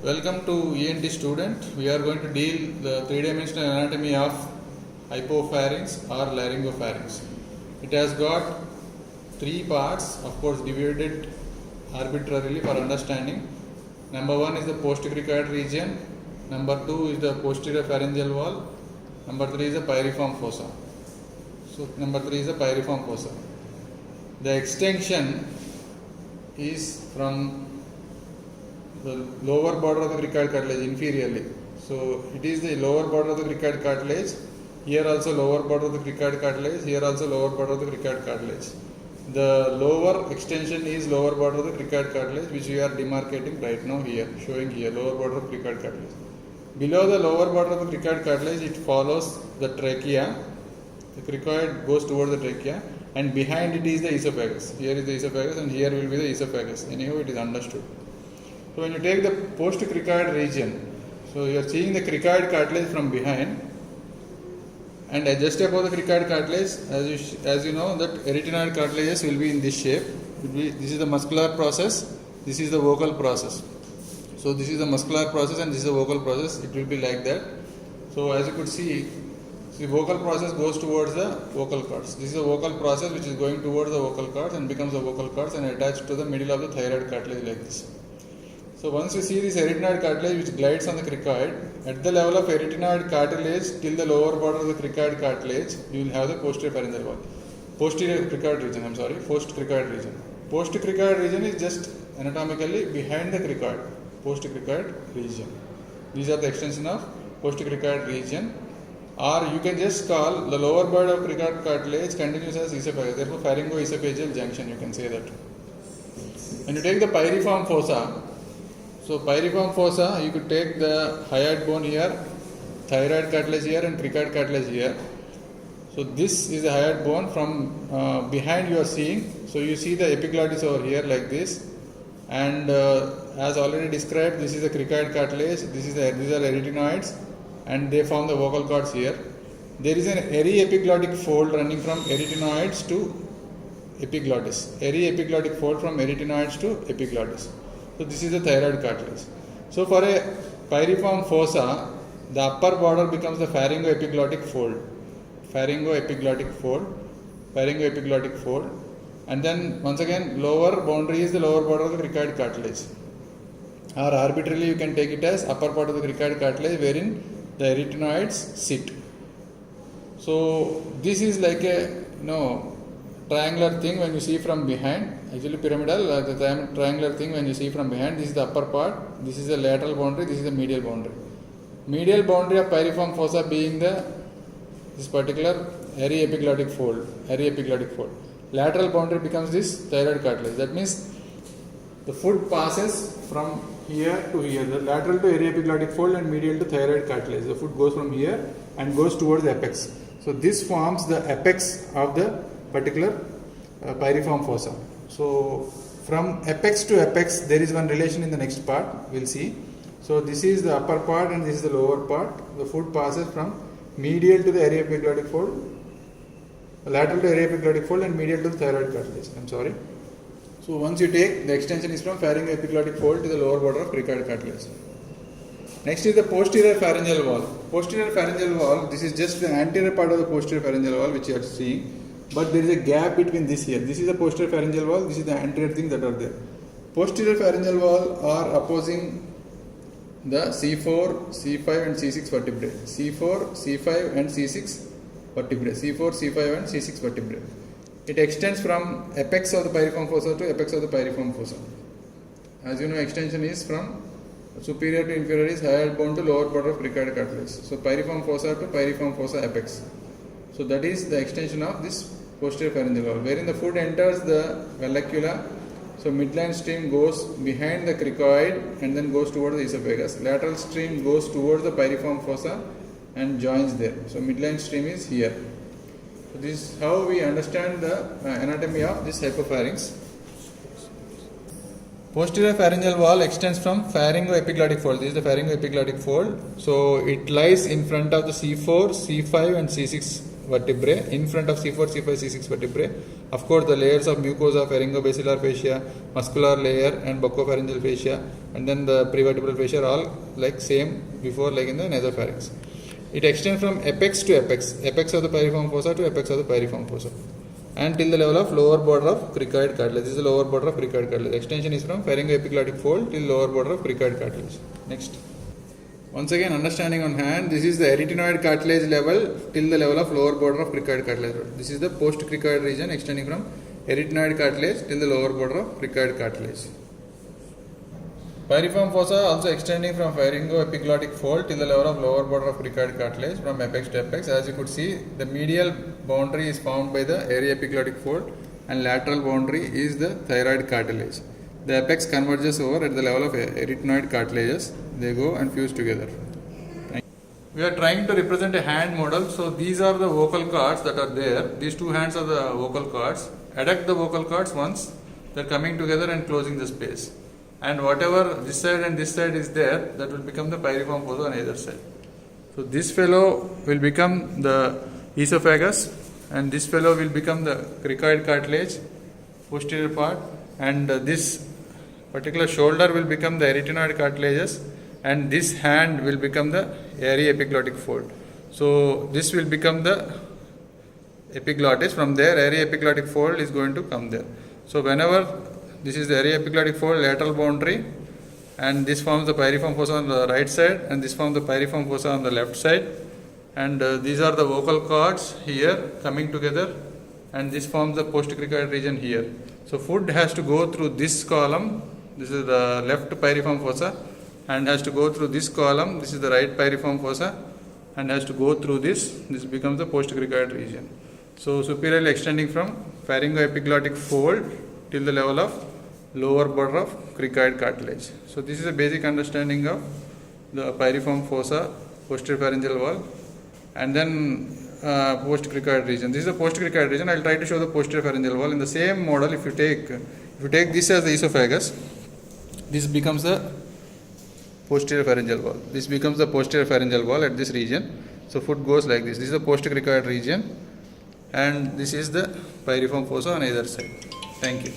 Welcome to ENT student. We are going to deal the three-dimensional anatomy of hypopharynx or laryngopharynx. It has got three parts, of course divided arbitrarily for understanding. Number one is the postcricoid region. Number two is the posterior pharyngeal wall. Number three is the pyriform fossa. So number three is the pyriform fossa. The extension is from the lower border of the cricoid cartilage inferiorly. So it is the lower border of the cricoid cartilage. Here also lower border of the cricoid cartilage. Here also lower border of the cricoid cartilage. The lower extension is lower border of the cricoid cartilage, which we are demarcating right now here, showing here lower border of cricoid cartilage. Below the lower border of the cricoid cartilage, it follows the trachea. The cricoid goes towards the trachea, and behind it is the esophagus. Here is the esophagus, and here will be the esophagus. Anyhow, it is understood. So when you take the postcricoid region, so you are seeing the cricoid cartilage from behind, and just above the cricoid cartilage, as you know, that arytenoid cartilages will be in this shape. This is the muscular process. This is the vocal process. So this is the muscular process, and this is the vocal process. It will be like that. So as you could see, the vocal process goes towards the vocal cords. This is the vocal process which is going towards the vocal cords and becomes the vocal cords and attached to the middle of the thyroid cartilage like this. So once you see this arytenoid cartilage which glides on the cricoid, at the level of arytenoid cartilage till the lower border of the cricoid cartilage, you will have the posterior pharyngeal wall. Posterior cricoid region, post-cricoid region. Post-cricoid region is just anatomically behind the cricoid, post-cricoid region. These are the extension of post-cricoid region. Or you can just call the lower border of cricoid cartilage continues as esophagus. Therefore, pharyngoesophageal junction, you can say that. When you take the pyriform fossa, so pyriform fossa, you could take the hyoid bone here, thyroid cartilage here, and cricoid cartilage here. So this is the hyoid bone. From behind you are seeing. So you see the epiglottis over here like this, and as already described, this is the cricoid cartilage. These are arytenoids, and they form the vocal cords here. There is an aryepiglottic fold running from arytenoids to epiglottis. Aryepiglottic fold from arytenoids to epiglottis. So this is the thyroid cartilage. So for a pyriform fossa, the upper border becomes the pharyngoepiglottic fold. Pharyngoepiglottic fold. And then once again, lower boundary is the lower border of the cricoid cartilage. Or arbitrarily you can take it as upper part of the cricoid cartilage wherein the arytenoids sit. So this is like a triangular thing when you see from behind. Actually pyramidal, the triangular thing when you see from behind. This is the upper part, this is the lateral boundary, this is the medial boundary. Medial boundary of pyriform fossa being this particular aryepiglottic fold. Lateral boundary becomes this thyroid cartilage. That means the foot passes from here to here, the lateral to aryepiglottic fold and medial to thyroid cartilage. The foot goes from here and goes towards the apex. So this forms the apex of the particular pyriform fossa. So from apex to apex there is one relation in the next part, we'll see. So this is the upper part and this is the lower part. The foot passes from medial to the aryepiglottic fold, lateral to aryepiglottic fold and medial to the thyroid cartilage. So once you take, the extension is from pharyngoepiglottic fold to the lower border of cricoid cartilage. Next is the posterior pharyngeal wall. Posterior pharyngeal wall, this is just the anterior part of the posterior pharyngeal wall which you are seeing. But there is a gap between this here. This is the posterior pharyngeal wall, this is the anterior thing that are there. Posterior pharyngeal wall are opposing the C4, C5 and C6 vertebrae. C4, C5 and C6 vertebrae. C4, C5 and C6 vertebrae. It extends from apex of the pyriform fossa to apex of the pyriform fossa. As you know, extension is from superior to inferior is hyoid bone to lower border of cricoid cartilage. So pyriform fossa to pyriform fossa apex. So that is the extension of this posterior pharyngeal wall, wherein the foot enters the vallecula. So midline stream goes behind the cricoid and then goes towards the esophagus. Lateral stream goes towards the pyriform fossa and joins there. So midline stream is here. So this is how we understand the anatomy of this hypopharynx. Posterior pharyngeal wall extends from pharyngoepiglottic fold. This is the pharyngoepiglottic fold. So it lies in front of the C4, C5 and C6 vertebrae, in front of C4, C5, C6 vertebrae. Of course, the layers of mucosa, pharyngobasilar fascia, muscular layer, and buccopharyngeal fascia, and then the prevertebral fascia are all like same before, like in the nasopharynx. It extends from apex to apex, apex of the pyriform fossa to apex of the pyriform fossa, and till the level of lower border of cricoid cartilage. This is the lower border of cricoid cartilage. Extension is from pharyngoepiglottic fold till lower border of cricoid cartilage. Next. Once again, understanding on hand, this is the arytenoid cartilage level till the level of lower border of cricoid cartilage. This is the post-cricoid region extending from arytenoid cartilage till the lower border of cricoid cartilage. Pyriform fossa also extending from pharyngoepiglottic fold till the level of lower border of cricoid cartilage from apex to apex. As you could see, the medial boundary is formed by the aryepiglottic fold and lateral boundary is the thyroid cartilage. The apex converges over at the level of arytenoid cartilages. They go and fuse together. We are trying to represent a hand model. So these are the vocal cords that are there. These two hands are the vocal cords. Adduct the vocal cords once. They are coming together and closing the space. And whatever this side and this side is there, that will become the pyriform fossa on either side. So this fellow will become the esophagus, and this fellow will become the cricoid cartilage, posterior part, and this particular shoulder will become the arytenoid cartilages, and this hand will become the aryepiglottic fold. So this will become the epiglottis. From there, aryepiglottic fold is going to come there. So whenever this is the aryepiglottic fold lateral boundary, and this forms the pyriform fossa on the right side, and this forms the pyriform fossa on the left side, and these are the vocal cords here coming together, and this forms the postcricoid region here. So food has to go through this column. This is the left pyriform fossa, and has to go through this column. This is the right pyriform fossa, and has to go through this. This becomes the postcricoid region. So superiorly extending from pharyngoepiglottic fold till the level of lower border of cricoid cartilage. So this is a basic understanding of the pyriform fossa, posterior pharyngeal wall, and then post-cricoid region. This is the post-cricoid region. I will try to show the posterior pharyngeal wall in the same model. If you take this as the esophagus, this becomes the posterior pharyngeal wall. This becomes the posterior pharyngeal wall at this region. So foot goes like this. This is the post-cricoid region, and this is the pyriform fossa on either side. Thank you.